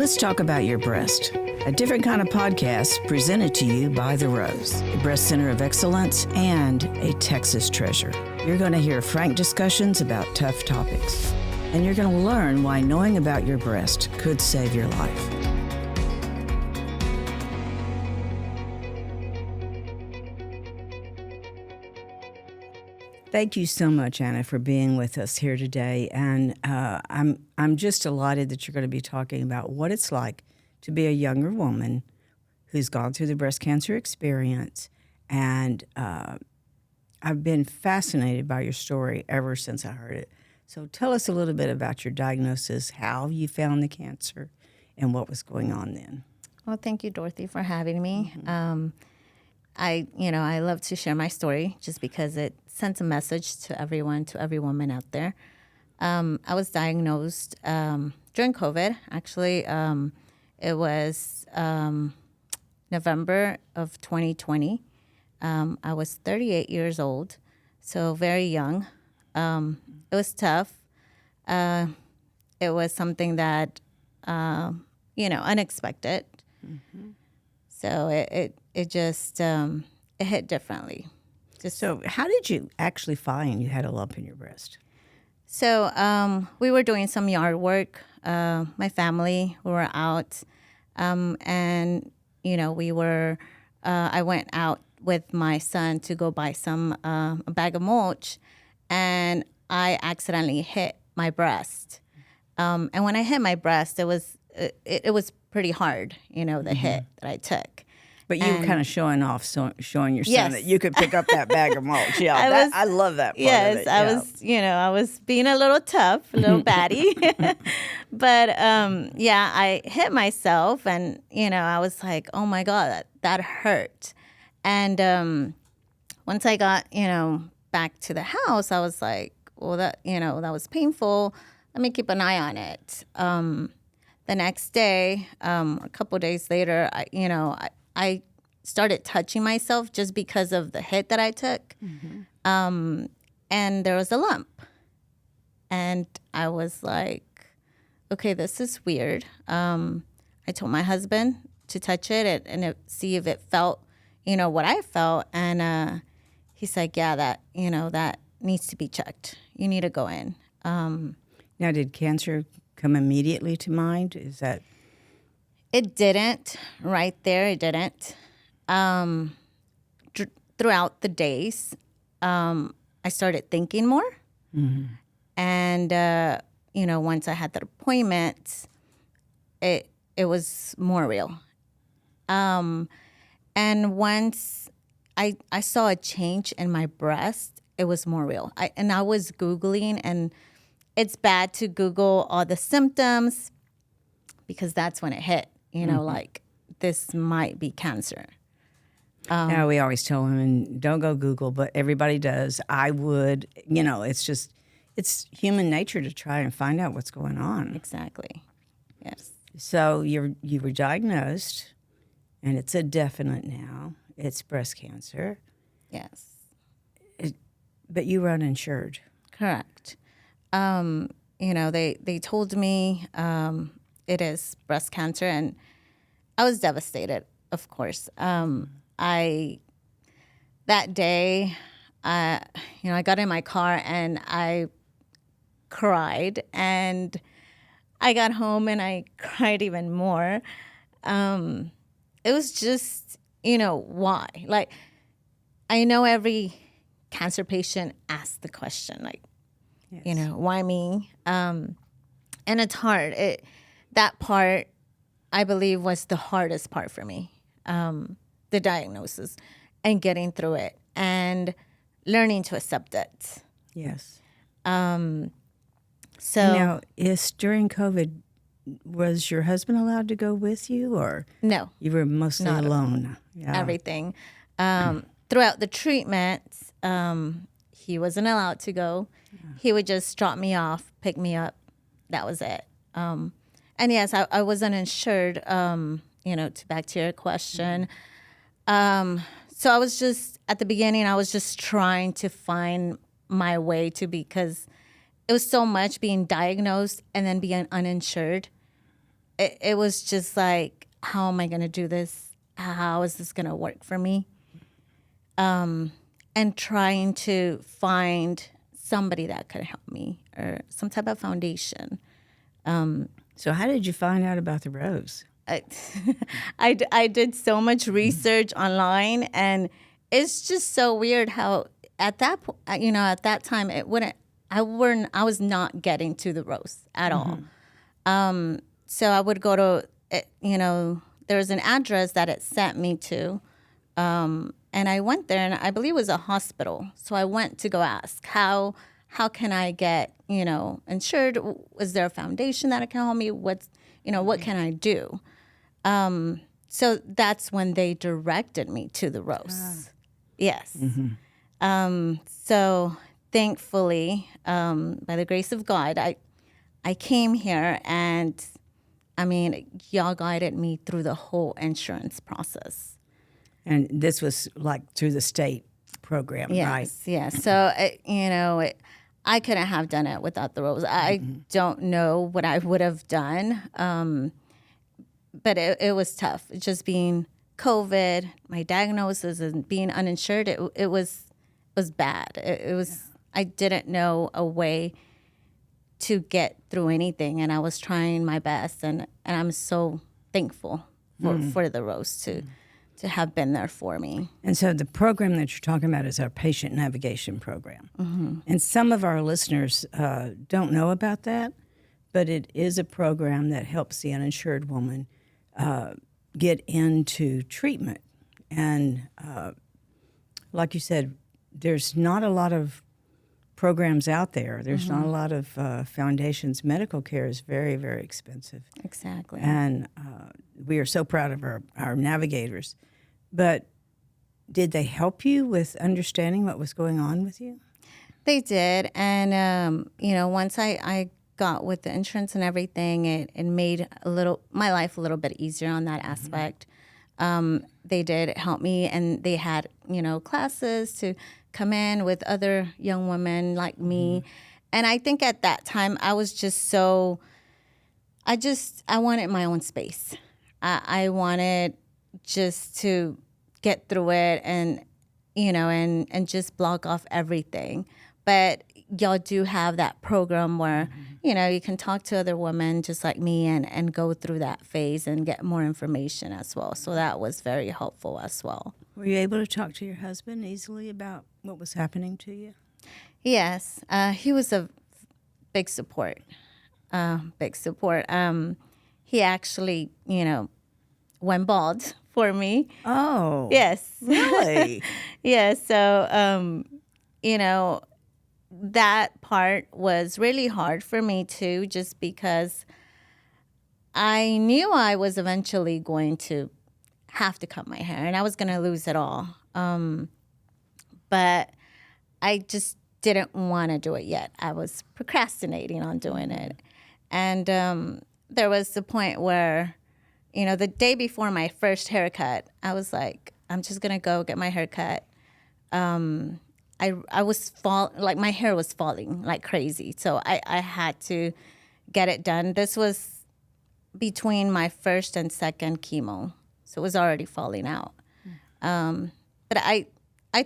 Let's talk about your breast. A different kind of podcast presented to you by The Rose, a breast center of excellence and a Texas treasure. You're going to hear frank discussions about tough topics, and you're going to learn why knowing about your breast could save your life. Thank you so much, Anna, for being with us here today. And I'm just delighted that you're going to be talking about what it's like to be a younger woman who's gone through the breast cancer experience. And I've been fascinated by your story ever since I heard it. So tell us a little bit about your diagnosis, how you found the cancer, and what was going on then. Well, thank you, Dorothy, for having me. I love to share my story just because it sends a message to everyone, to every woman out there. I was diagnosed during COVID. Actually, it was November of 2020. I was 38 years old, so very young. It was tough. It was something that, unexpected. Mm-hmm. So it just it hit differently. So how did you actually find you had a lump in your breast? So we were doing some yard work. My family, we were out, and we were. I went out with my son to go buy a bag of mulch, and I accidentally hit my breast. And when I hit my breast, it was pretty hard, the hit that I took. But you were kind of showing off, showing your son that you could pick up that bag of mulch. Yeah, I love that part of it. I was being a little tough, a little batty. But, I hit myself, and, I was like, oh, my God, that hurt. And once I got, back to the house, I was like, well, that was painful. Let me keep an eye on it. The next day, a couple of days later, I started touching myself just because of the hit that I took. Mm-hmm. And there was a lump. And I was like, okay, this is weird. I told my husband to touch it and see if it felt, what I felt. And he's like, yeah, that needs to be checked. You need to go in. Now, did cancer come immediately to mind? Is that... It didn't right there. It didn't. Throughout the days, I started thinking more. Mm-hmm. And, once I had that appointment, it was more real. And once I saw a change in my breast, it was more real. I was Googling, and it's bad to Google all the symptoms because that's when it hit. Like this might be cancer. Yeah, we always tell women, don't go Google, but everybody does. I would, it's human nature to try and find out what's going on. Exactly. Yes. So you were diagnosed, and it's a definite now. It's breast cancer. Yes. But you were uninsured. Correct. They told me it is breast cancer, and I was devastated, of course. That day, I got in my car and I cried, and I got home and I cried even more. It was just, why? Like, I know every cancer patient asks the question, like, yes. Why me? And it's hard. That part, I believe, was the hardest part for me, the diagnosis and getting through it and learning to accept it. Yes. So now, during COVID, was your husband allowed to go with you, or no? You were mostly alone. Yeah. Everything. Throughout the treatment, he wasn't allowed to go. Yeah. He would just drop me off, pick me up. That was it. And yes, I wasn't insured. Back to your question. So I was just, at the beginning, I was just trying to find my way because it was so much being diagnosed and then being uninsured. it was just like, how am I going to do this? How is this going to work for me? And trying to find somebody that could help me or some type of foundation. So how did you find out about the rose? I did so much research online, and it's just so weird how at that at that time I was not getting to the rose at all. So I would go to there was an address that it sent me to, and I went there, and I believe it was a hospital. So I went to go ask how can I get insured? Is there a foundation that can help me? What can I do? So that's when they directed me to the rose. Yes. So thankfully, by the grace of God, I came here, and I mean, y'all guided me through the whole insurance process. And this was like through the state program, right? Yes. So, I couldn't have done it without the rose. I don't know what I would have done. But it was tough. Just being COVID, my diagnosis, and being uninsured, it was bad. It was. I didn't know a way to get through anything, and I was trying my best, and I'm so thankful for the rose to have been there for me. And so the program that you're talking about is our patient navigation program. And some of our listeners don't know about that, but it is a program that helps the uninsured woman get into treatment. And like you said, there's not a lot of programs out there. There's not a lot of foundations. Medical care is very, very expensive. Exactly. And we are so proud of our navigators. But did they help you with understanding what was going on with you? They did. And, once I got with the insurance and everything, it made my life a little bit easier on that aspect. They did help me, and they had, classes to come in with other young women like me. And I think at that time I was just I wanted my own space. I wanted just to get through it and just block off everything. But y'all do have that program where, you can talk to other women just like me and go through that phase and get more information as well. So that was very helpful as well. Were you able to talk to your husband easily about what was happening to you? Yes. He was a big support. He actually, went bald for me. Oh. Yes. Really? Yeah. So, that part was really hard for me too, just because I knew I was eventually going to have to cut my hair and I was going to lose it all. But I just didn't want to do it yet. I was procrastinating on doing it. And there was the point where, the day before my first haircut, I was like, I'm just going to go get my hair cut. I was my hair was falling like crazy. So I had to get it done. This was between my first and second chemo. So it was already falling out. But I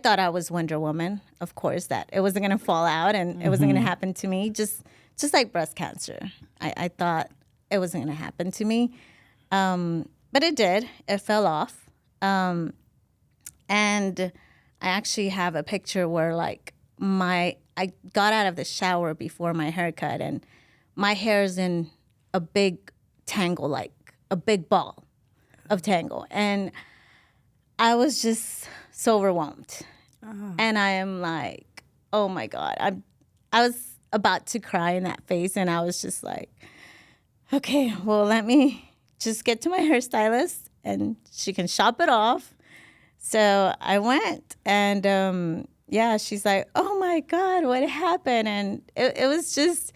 thought I was Wonder Woman, of course, that it wasn't going to fall out and it wasn't going to happen to me. Just like breast cancer. I thought it wasn't going to happen to me. But it did. It fell off. And I actually have a picture where I got out of the shower before my haircut and my hair's in a big tangle, like a big ball of tangle. And I was just so overwhelmed. And I am like, oh my God. I was about to cry in that face and I was just like, okay, well, let me just get to my hairstylist and she can chop it off. So I went and, she's like, oh my God, what happened? And it was just,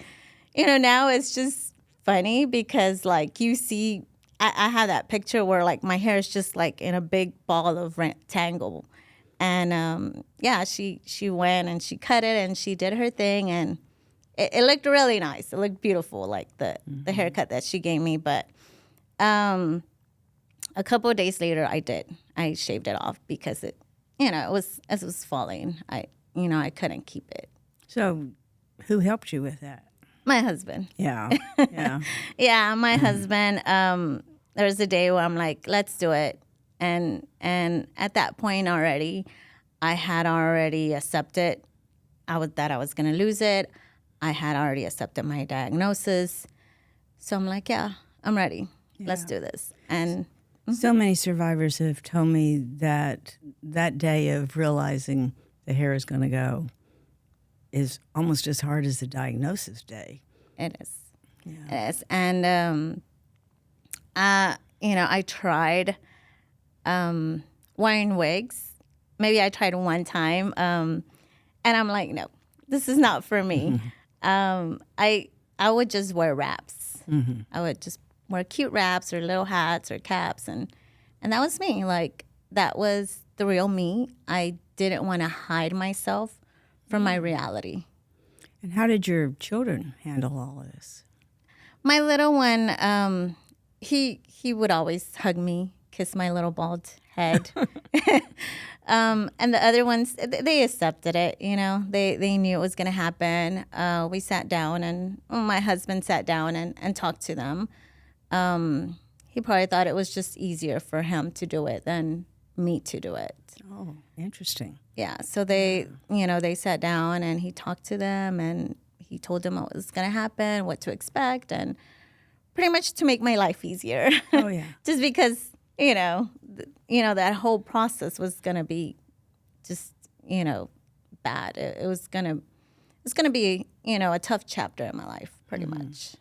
now it's just funny because you see, I have that picture where my hair is just in a big ball of tangle. And she went and she cut it and she did her thing and it looked really nice. It looked beautiful, the haircut that she gave me. But A couple of days later, I did. I shaved it off because it, it was as it was falling. I couldn't keep it. So, who helped you with that? My husband. Yeah, yeah. Yeah, my husband. There was a day where I'm like, let's do it, and at that point already, I had already accepted that I was going to lose it. I had already accepted my diagnosis, so I'm like, yeah, I'm ready. Let's do this. And so many survivors have told me that that day of realizing the hair is going to go is almost as hard as the diagnosis day. it is. Yeah. It is. And I tried wearing wigs. Maybe I tried one time, and I'm like, no, this is not for me. I would just wear wraps. I would just wear cute wraps or little hats or caps, and that was me. Like, that was the real me. I didn't want to hide myself from my reality. And how did your children handle all of this? My little one, he would always hug me, kiss my little bald head. And the other ones, they accepted it. They knew it was going to happen. We sat down, and my husband sat down and talked to them. He probably thought it was just easier for him to do it than me to do it. Oh, interesting. Yeah, so they sat down, and he talked to them, and he told them what was going to happen, what to expect, and pretty much to make my life easier. Oh, yeah. Just because, that whole process was going to be just, bad. It was going to be, a tough chapter in my life, pretty much.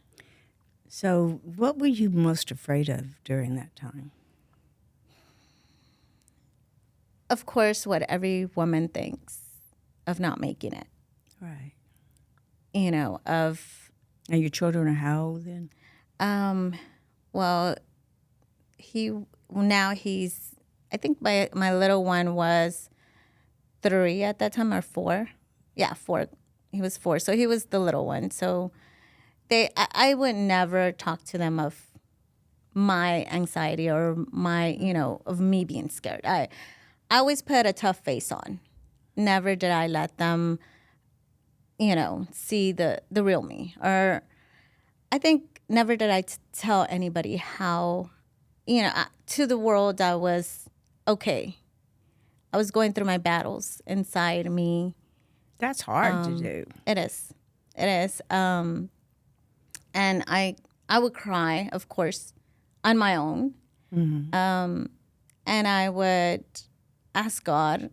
So what were you most afraid of during that time? Of course, what every woman thinks of not making it. Right. Of... And your children are how old then? Well, he's, I think my little one was 3 at that time, or 4. Yeah, 4. He was 4. So he was the little one. So I would never talk to them of my anxiety or my, of me being scared. I always put a tough face on. Never did I let them, see the real me. Or I think never did I tell anybody how, to the world I was okay. I was going through my battles inside me. That's hard to do. It is. It is. And I would cry, of course, on my own. And I would ask God,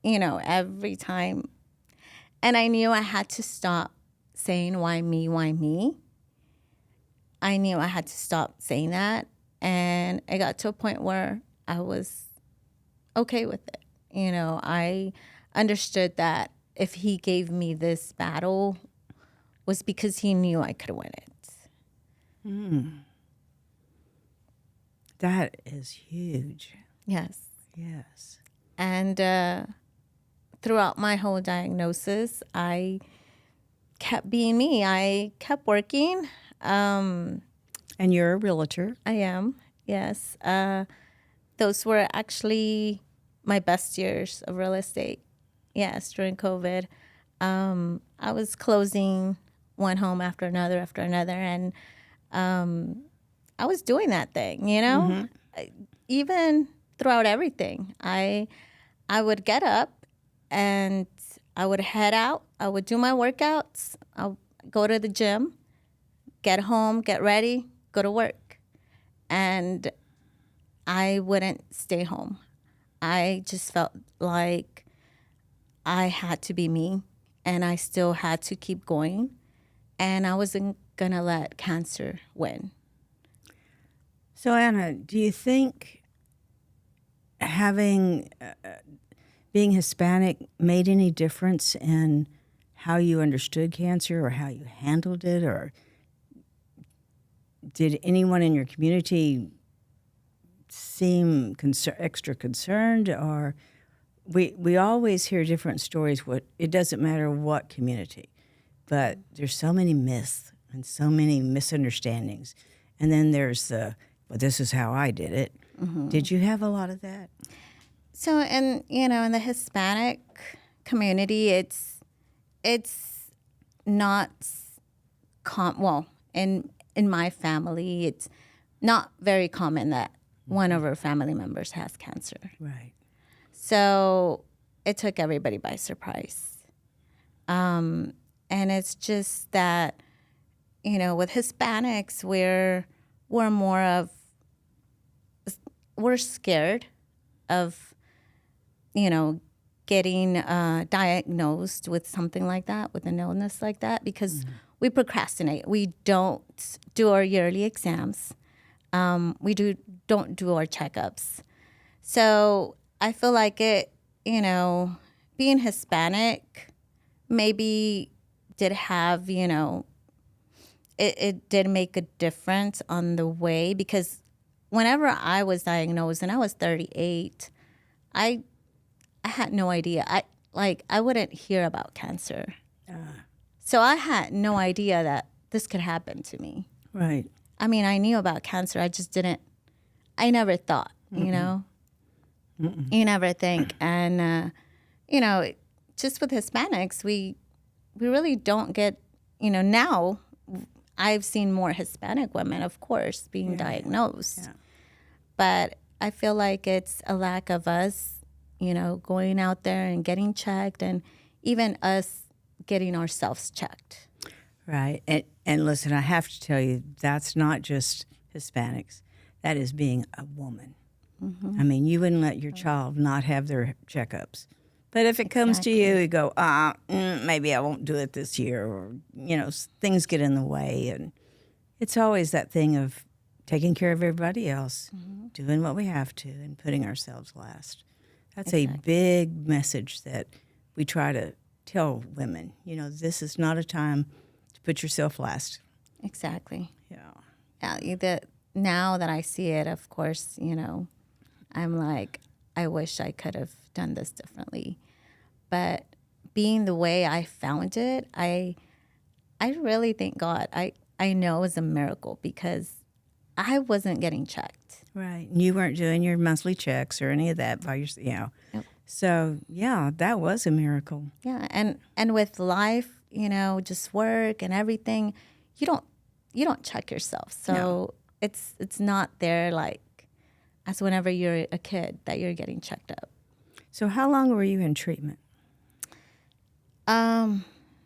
every time. And I knew I had to stop saying, why me, why me? I knew I had to stop saying that. And it got to a point where I was okay with it. I understood that if he gave me this battle was because he knew I could win it. That is huge. Yes. Yes. And throughout my whole diagnosis, I kept being me. I kept working. And you're a realtor. I am, yes. Those were actually my best years of real estate. Yes, during COVID. I was closing one home after another, and I was doing that thing, even throughout everything. I would get up and I would head out. I would do my workouts. I'll go to the gym, get home, get ready, go to work. And I wouldn't stay home. I just felt like I had to be me, and I still had to keep going. And I wasn't going to let cancer win. So, Anna, do you think being Hispanic made any difference in how you understood cancer or how you handled it? Or did anyone in your community seem extra concerned? Or we always hear different stories. It doesn't matter what community, but there's so many myths and so many misunderstandings. And then there's the well, this is how I did it. Did you have a lot of that? So, in the Hispanic community, it's not well, in my family, it's not very common that one of our family members has cancer. Right. So it took everybody by surprise. And it's just that, with Hispanics, we're scared of, getting diagnosed with something like that, with an illness like that, because we procrastinate. We don't do our yearly exams. We don't do our checkups. So I feel like being Hispanic maybe did have, it did make a difference on the way, because whenever I was diagnosed and I was 38, I had no idea. I wouldn't hear about cancer. So I had no idea that this could happen to me. Right. I mean, I knew about cancer. I just didn't, I never thought, You never think. And, just with Hispanics, we really don't get, now I've seen more Hispanic women, of course, being diagnosed. Yeah. But I feel like it's a lack of us, going out there and getting checked, and even us getting ourselves checked. Right. And listen, I have to tell you, that's not just Hispanics. That is being a woman. I mean, you wouldn't let your child not have their checkups. But if it comes to you, you go, maybe I won't do it this year, or, things get in the way. And it's always that thing of taking care of everybody else, doing what we have to, and putting ourselves last. That's a big message that we try to tell women. This is not a time to put yourself last. Exactly. Yeah. Now that I see it, of course, I'm like, I wish I could have done this differently. But being the way I found it, I really thank God. I know it was a miracle, because I wasn't getting checked. Right. You weren't doing your monthly checks or any of that by yourself. Yep. So, yeah, that was a miracle. Yeah, and with life, just work and everything, you don't check yourself. So it's not there like as whenever you're a kid that you're getting checked up. So how long were you in treatment?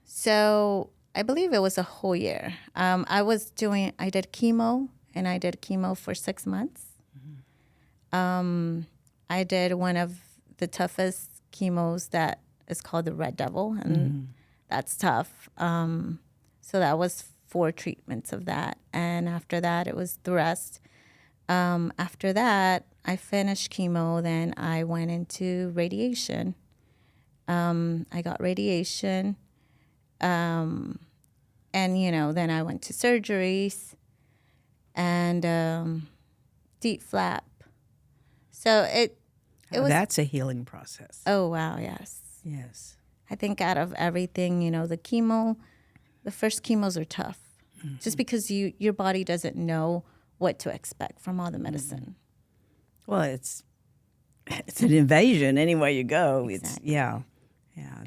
So I believe it was a whole year. I did chemo, and I did chemo for 6 months. I did one of the toughest chemos that is called the Red Devil, and that's tough. So that was 4 treatments of that. And after that, it was the rest. After that, I finished chemo. Then I went into radiation. I got radiation. And, then I went to surgeries and deep flap. So it was. That's a healing process. Oh, wow, yes. Yes. I think out of everything, the first chemos are tough. Just because your body doesn't know what to expect from all the medicine. Well, it's an invasion anywhere you go. Exactly. Yeah,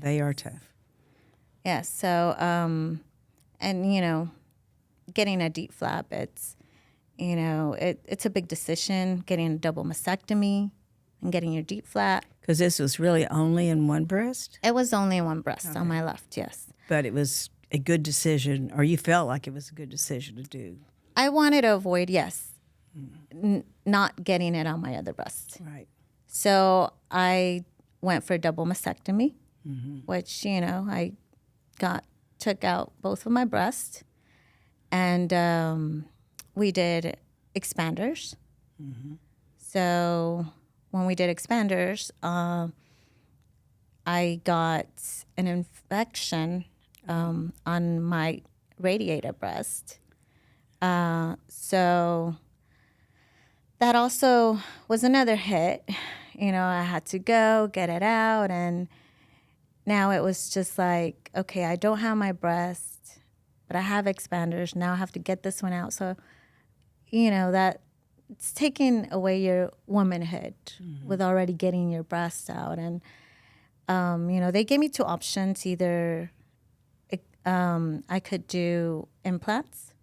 they are tough. Yeah. So, and getting a deep flap, it's a big decision. Getting a double mastectomy and getting your deep flap. Because this was really only in one breast? It was only in one breast on my left. Yes. But it was a good decision, or you felt like it was a good decision to do. I wanted to avoid, not getting it on my other breast. Right. So I went for a double mastectomy, which, I took out both of my breasts, and we did expanders. So when we did expanders, I got an infection on my radiator breast. So that also was another hit. I had to go get it out, and now it was just like, okay, I don't have my breast, but I have expanders. Now I have to get this one out. So, that it's taking away your womanhood with already getting your breasts out. And, they gave me two options. Either I could do implants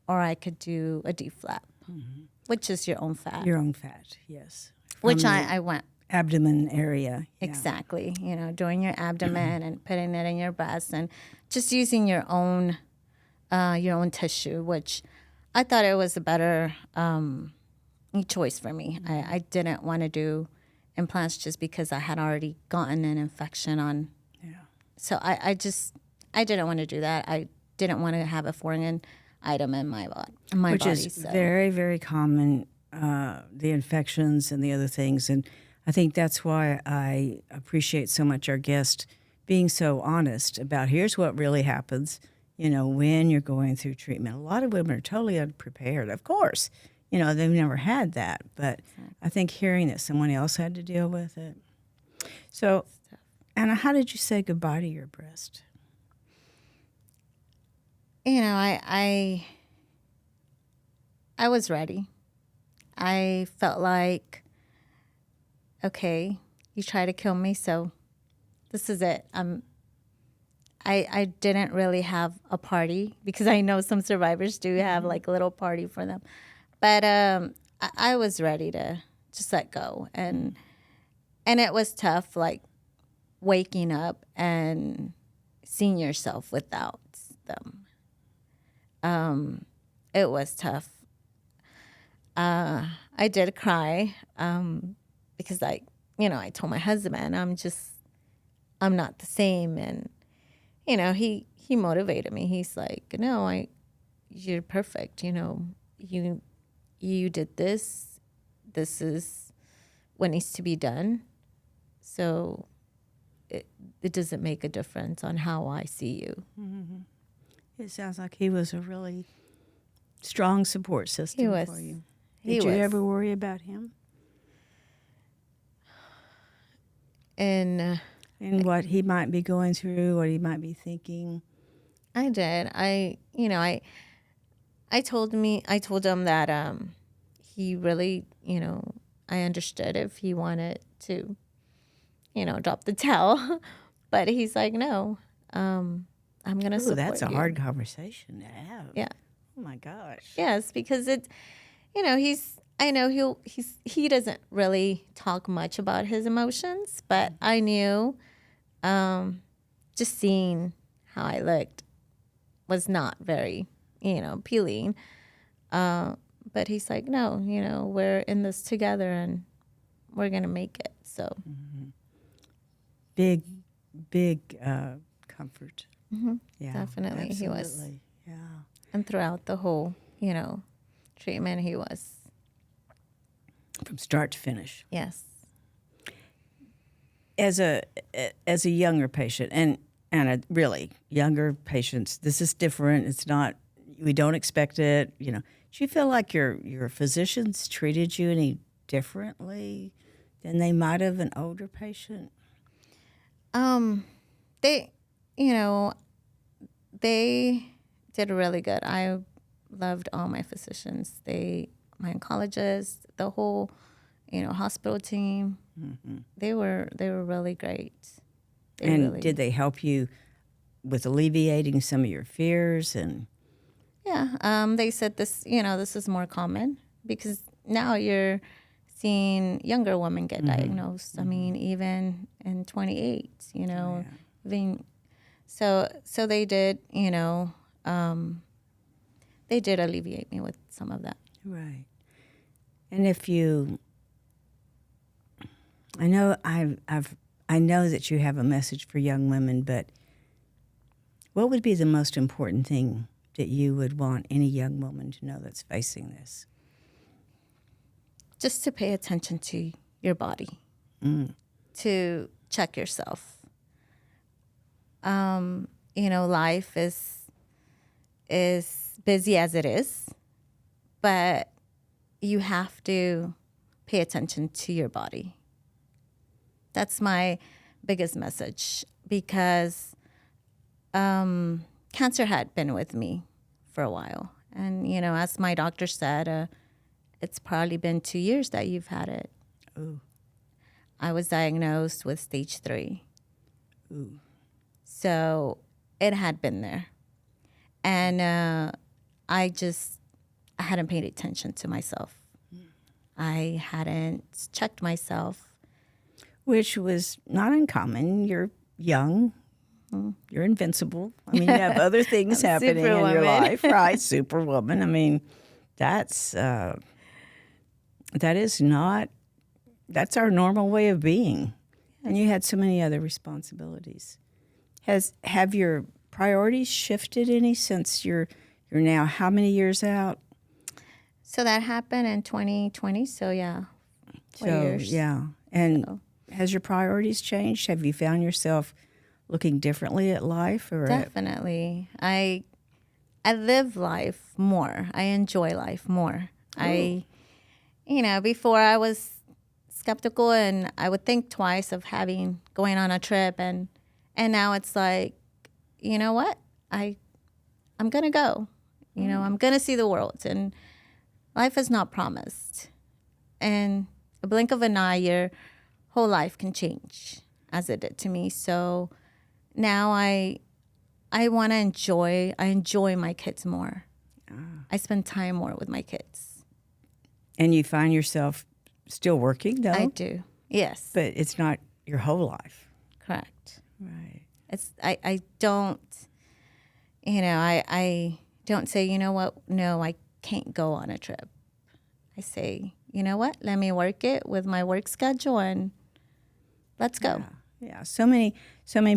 or I could do a D-flap, which is your own fat. Your own fat, yes. Which From I went. Abdomen area. Yeah. Exactly. Doing your abdomen and putting it in your breast and just using your own tissue, which I thought it was a better choice for me. I didn't want to do implants just because I had already gotten an infection on. Yeah. So I didn't want to do that. I didn't want to have a foreign item in my body. Which is very, very common, the infections and the other things. And I think that's why I appreciate so much our guest being so honest about here's what really happens, when you're going through treatment. A lot of women are totally unprepared, of course. They've never had that. But I think hearing that someone else had to deal with it. So, Anna, how did you say goodbye to your breast? I was ready. I felt like, okay, you try to kill me, so this is it. I didn't really have a party because I know some survivors do have like a little party for them. But I was ready to just let go. And it was tough, like waking up and seeing yourself without them. It was tough. I did cry because I told my husband I'm not the same. And, he motivated me. He's like, no, you're perfect. You did this. This is what needs to be done. So it doesn't make a difference on how I see you. Mm-hmm. It sounds like he was a really strong support system for you. Did you ever worry about him? And what he might be going through, what he might be thinking? I did. I told him that he really, I understood if he wanted to, drop the towel. But he's like, no, I'm going to support you. That's a hard conversation to have. Yeah. Oh, my gosh. Yes, because it's, he doesn't really talk much about his emotions, but I knew just seeing how I looked was not very, appealing. But he's like, no, we're in this together and we're going to make it. So big comfort. Mm-hmm. Yeah, definitely. Absolutely. He was. Yeah. And throughout the whole, treatment, he was. From start to finish. Yes. As a younger patient, and a really younger patients, this is different. It's not, we don't expect it. Do you feel like your physicians treated you any differently than they might have an older patient? They did really good. I loved all my physicians. My oncologists, the whole, hospital team. Mm-hmm. They were really great. Did they help you with alleviating some of your fears? And yeah, they said this is more common because now you're seeing younger women get diagnosed. Mm-hmm. I mean, even in 28, even so they did, they did alleviate me with some of that. Right. And I know I know that you have a message for young women, but what would be the most important thing that you would want any young woman to know that's facing this? Just to pay attention to your body, to check yourself. Life is busy as it is, but you have to pay attention to your body. That's my biggest message because cancer had been with me for a while. And, as my doctor said, it's probably been 2 years that you've had it. Ooh. I was diagnosed with stage 3. Ooh. So it had been there. And I hadn't paid attention to myself. I hadn't checked myself. Which was not uncommon. You're young. You're invincible. I mean, you have other things happening in your Superwoman. life, right? Superwoman. I mean, that's our normal way of being. And you had so many other responsibilities. Have your priorities shifted any since you're now how many years out? So that happened in 2020. So yeah, 4 years. Yeah. And has your priorities changed? Have you found yourself looking differently at life? Or Definitely. I live life more. I enjoy life more. Before I was skeptical and I would think twice of going on a trip, and now it's like, you know what? I'm gonna go. I'm gonna see the world, and life is not promised. And a blink of an eye, your whole life can change, as it did to me. So now I want to enjoy my kids more. I spend time more with my kids. And you find yourself still working, though? I do, yes. But it's not your whole life. Correct. Right. I don't, I don't say, you know what, no, I can't go on a trip. I say, you know what, let me work it with my work schedule and let's go. Yeah. So many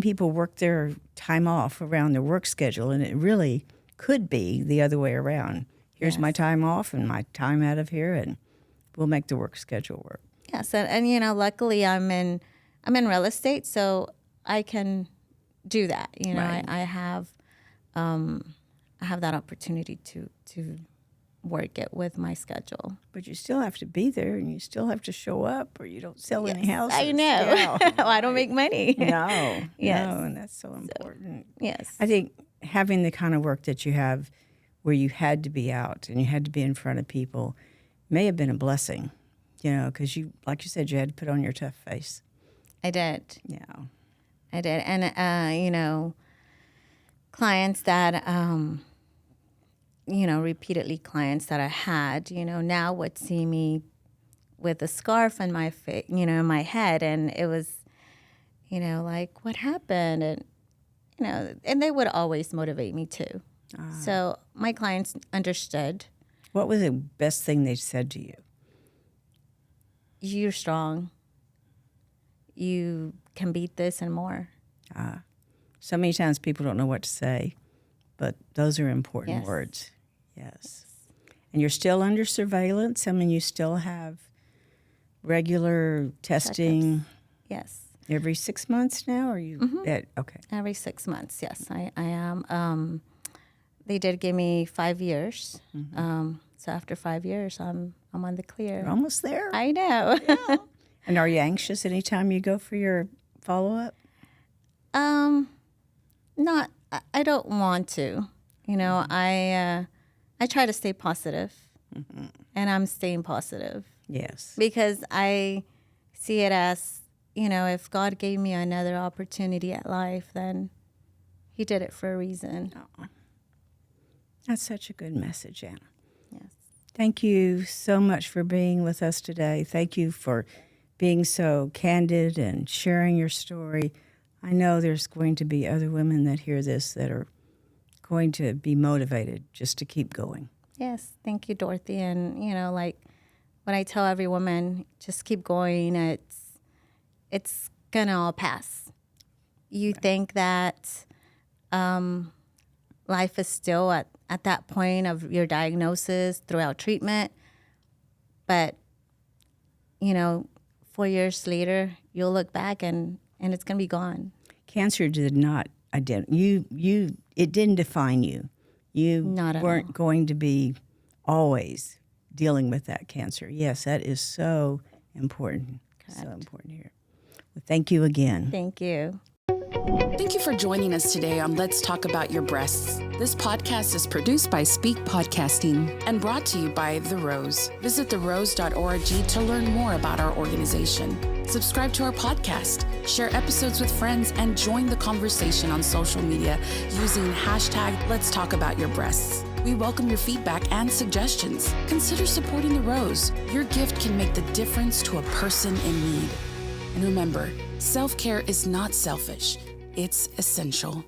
people work their time off around their work schedule, and it really could be the other way around. Here's my time off and my time out of here, and we'll make the work schedule work. Yes, and luckily I'm in real estate, so I can do that. Right. I have that opportunity to work it with my schedule. But you still have to be there, and you still have to show up, or you don't sell any houses. I know. Yeah. I don't make money. No. Yes. No, and that's so important. Yes. I think having the kind of work that you have where you had to be out and you had to be in front of people may have been a blessing, because you, like you said, you had to put on your tough face. I did. Yeah. I did. And, clients that, repeatedly clients that I had, now would see me with a scarf in my face, in my head. And it was, like, what happened? And, and they would always motivate me too. So my clients understood. What was the best thing they said to you? You're strong. You can beat this and more. So many times people don't know what to say, but those are important Yes. words. Yes. And you're still under surveillance? I mean, you still have regular testing Yes. every 6 months now? Or are you okay. Every 6 months, yes, I am. They did give me 5 years. So after 5 years, I'm on the clear. You're almost there. I know. And are you anxious anytime you go for your follow-up? Not. I don't want to. I try to stay positive, and I'm staying positive Yes. because I see it as, if God gave me another opportunity at life, then He did it for a reason. That's such a good message, Anna. Yes. Thank you so much for being with us today. Thank you for being so candid and sharing your story. I know there's going to be other women that hear this that are going to be motivated just to keep going. Yes, thank you, Dorothy. And, like what I tell every woman, just keep going. It's going to all pass. You think that life is still at that point of your diagnosis throughout treatment. But, 4 years later, you'll look back and it's going to be gone. Cancer did not it didn't define you. You Not at weren't all. going to be always dealing with that cancer. Yes, that is so important. Correct. So important here. Well, thank you again. Thank you. Thank you for joining us today on Let's Talk About Your Breasts. This podcast is produced by Speak Podcasting and brought to you by The Rose. Visit therose.org to learn more about our organization. Subscribe to our podcast, share episodes with friends, and join the conversation on social media using hashtag Let's Talk About Your Breasts. We welcome your feedback and suggestions. Consider supporting The Rose. Your gift can make the difference to a person in need. And remember, self-care is not selfish. It's essential.